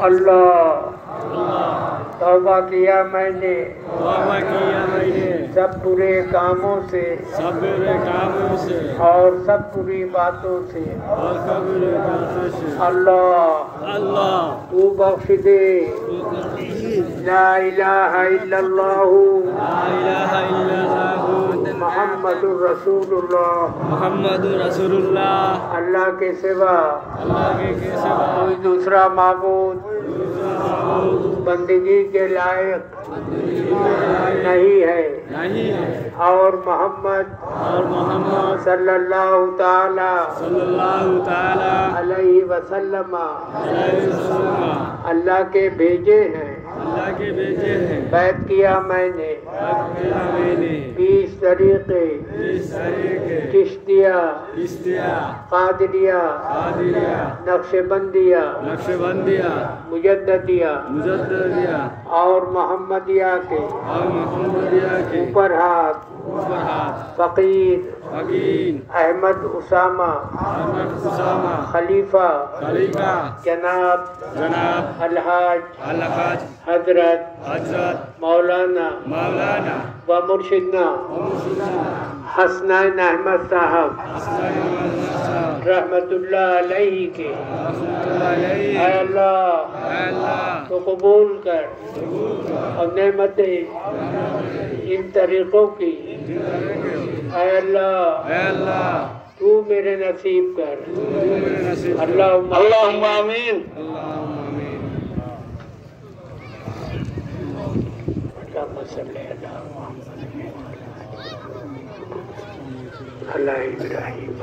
اللہ توبہ کیا میں نے سب برے کاموں سے اور سب بری باتوں سے اللہ تو بخش دے لا الہ الا اللہ محمد رسول اللہ اللہ کے سوا کوئی دوسرا معبود بندگی کے لائق نہیں ہے اور محمد صلی اللہ تعالی علیہ وسلم اللہ کے بھیجے ہیں بیعت کیا میں نے 20 طریقے چشتیہ قادریہ نقش بندیہ مجددیہ اور محمدیہ کے اوپر ہاتھ فقیر احمد اسامہ خلیفہ جناب الحاج حضرت مولانا و مرشدنا حسنین احمد صاحب رحمت اللہ علیہ کے اے اللہ تو قبول کر اور نعمتیں ان طریقوں کی اے اللہ تو میرے نصیب کر اللہم آمین اللہ ابراہیم